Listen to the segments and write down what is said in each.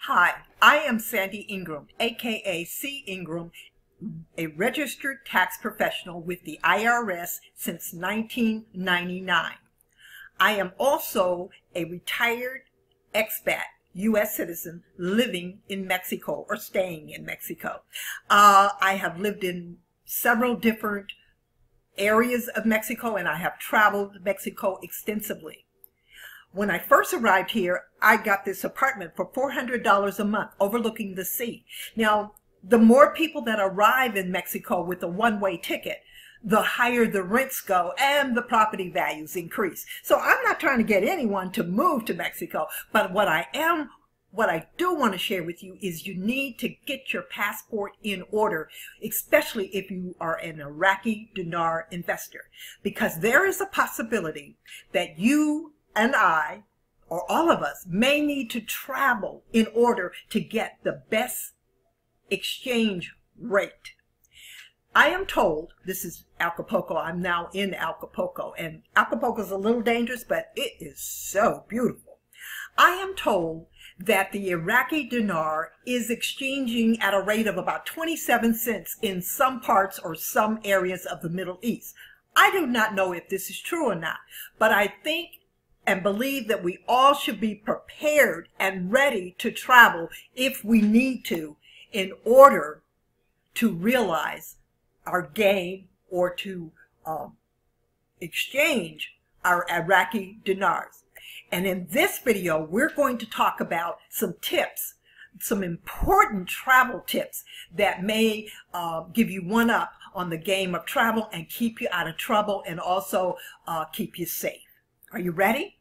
Hi, I am Sandy Ingram, aka C. Ingram, a registered tax professional with the IRS since 1999. I am also a retired expat U.S. citizen living in Mexico or staying in Mexico. I have lived in several different areas of Mexico, and I have traveled Mexico extensively. When I first arrived here, I got this apartment for $400 a month overlooking the sea. Now, the more people that arrive in Mexico with a one-way ticket, the higher the rents go and the property values increase. So I'm not trying to get anyone to move to Mexico, but what I do want to share with you is you need to get your passport in order, especially if you are an Iraqi Dinar investor, because there is a possibility that you and I, or all of us, may need to travel in order to get the best exchange rate. I am told, this is Acapulco, I'm now in Acapulco, and Acapulco is a little dangerous, but it is so beautiful. I am told that the Iraqi dinar is exchanging at a rate of about 27 cents in some parts or some areas of the Middle East. I do not know if this is true or not, but I think and believe that we all should be prepared and ready to travel if we need to in order to realize our gain or to exchange our Iraqi dinars. And in this video, we're going to talk about some tips, some important travel tips that may give you one up on the game of travel and keep you out of trouble and also keep you safe. Are you ready?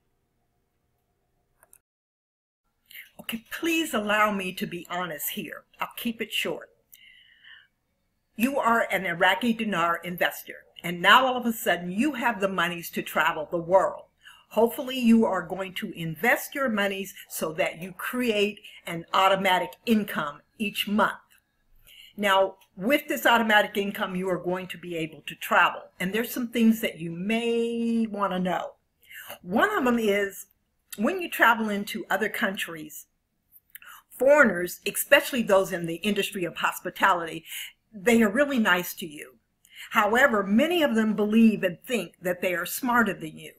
Okay, please allow me to be honest here. I'll keep it short. You are an Iraqi dinar investor, and now all of a sudden you have the monies to travel the world. Hopefully you are going to invest your monies so that you create an automatic income each month. Now, with this automatic income, you are going to be able to travel, and there's some things that you may want to know. One of them is when you travel into other countries, foreigners, especially those in the industry of hospitality, they are really nice to you. However, many of them believe and think that they are smarter than you.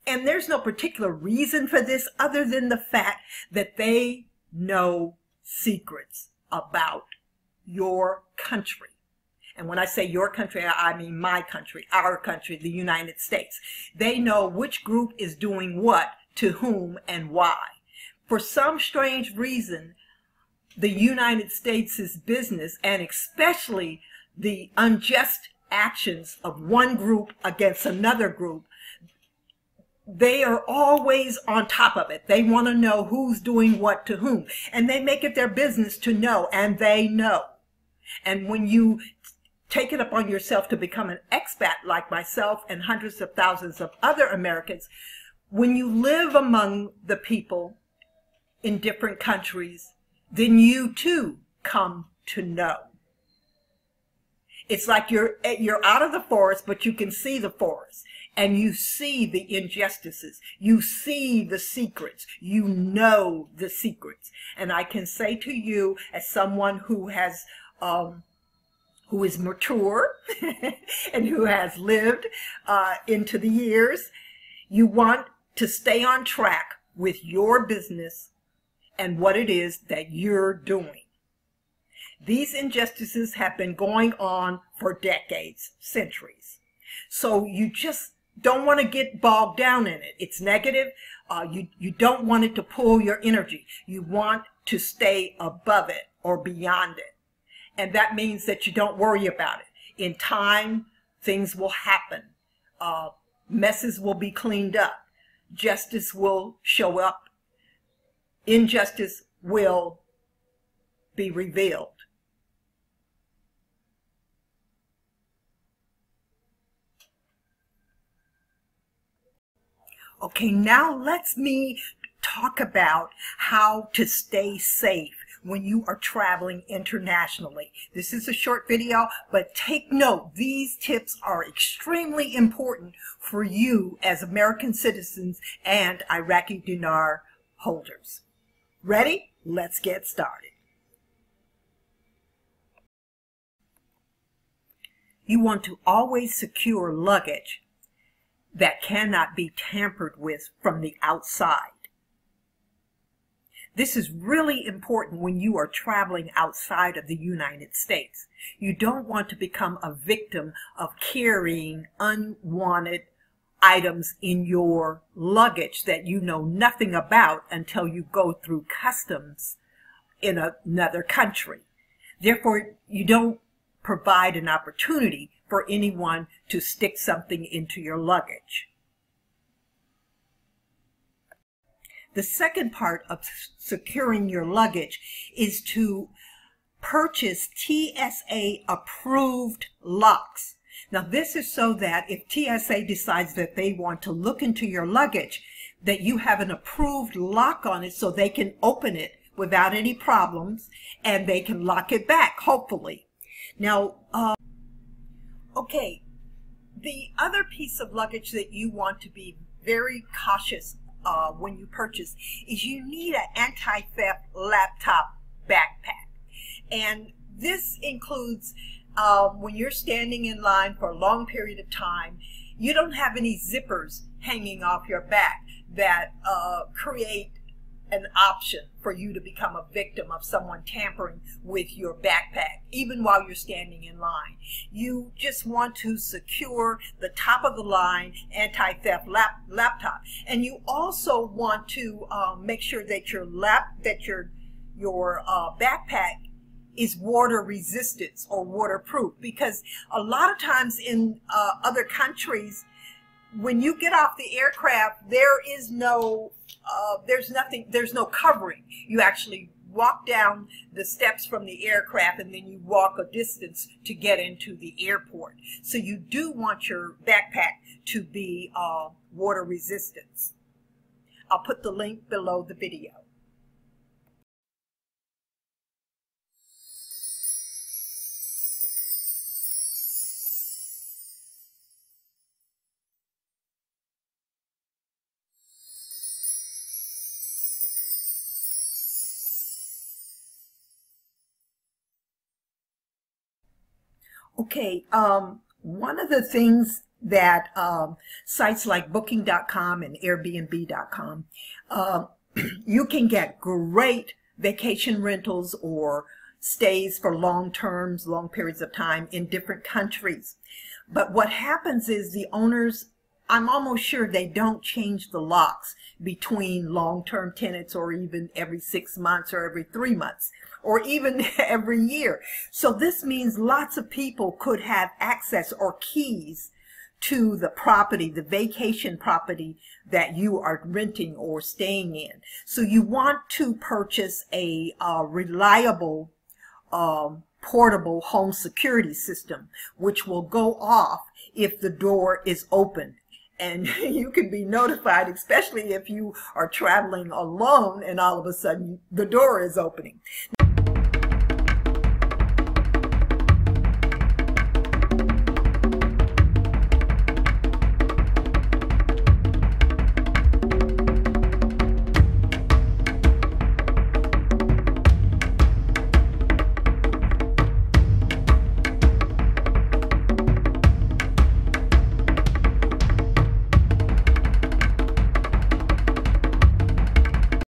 And there's no particular reason for this other than the fact that they know secrets about your country. And when I say your country, I mean my country, our country, the United States. They know which group is doing what to whom and why. For some strange reason, the United States' business, and especially the unjust actions of one group against another group, they are always on top of it. They want to know who's doing what to whom. And they make it their business to know, and they know. And when you take it upon yourself to become an expat like myself and hundreds of thousands of other Americans, when you live among the people in different countries, then you too come to know. It's like you're out of the forest, but you can see the forest, and you see the injustices, you see the secrets, you know the secrets. And I can say to you, as someone who has who is mature and who has lived into the years, you want to stay on track with your business and what it is that you're doing. These injustices have been going on for decades, centuries. So you just don't want to get bogged down in it. It's negative. You don't want it to pull your energy. You want to stay above it or beyond it. And that means that you don't worry about it. In time, things will happen. Messes will be cleaned up. Justice will show up. Injustice will be revealed. Okay, now let's talk about how to stay safe when you are traveling internationally. This is a short video, but take note, these tips are extremely important for you as American citizens and Iraqi dinar holders. Ready? let's get started. You want to always secure luggage that cannot be tampered with from the outside. This is really important when you are traveling outside of the United States. You don't want to become a victim of carrying unwanted items in your luggage that you know nothing about until you go through customs in another country. Therefore, you don't provide an opportunity for anyone to stick something into your luggage. The second part of securing your luggage is to purchase TSA approved locks. Now this is so that if TSA decides that they want to look into your luggage, that you have an approved lock on it so they can open it without any problems and they can lock it back, hopefully. Now, okay, the other piece of luggage that you want to be very cautious when you purchase is you need an anti-theft laptop backpack. And this includes when you're standing in line for a long period of time, you don't have any zippers hanging off your back that create an option for you to become a victim of someone tampering with your backpack, even while you're standing in line. You just want to secure the top of the line anti-theft laptop. And you also want to make sure that your backpack is water resistant or waterproof, because a lot of times in other countries, when you get off the aircraft, there's no covering. You actually walk down the steps from the aircraft and then you walk a distance to get into the airport. So you do want your backpack to be water resistant. I'll put the link below the video. Okay, one of the things that sites like Booking.com and Airbnb.com, you can get great vacation rentals or stays for long periods of time in different countries. But what happens is the owners, I'm almost sure they don't change the locks between long-term tenants, or even every 6 months or every 3 months, or even every year. So this means lots of people could have access or keys to the property, the vacation property that you are renting or staying in. So you want to purchase a reliable portable home security system, which will go off if the door is opened. And you can be notified, especially if you are traveling alone and all of a sudden the door is opening.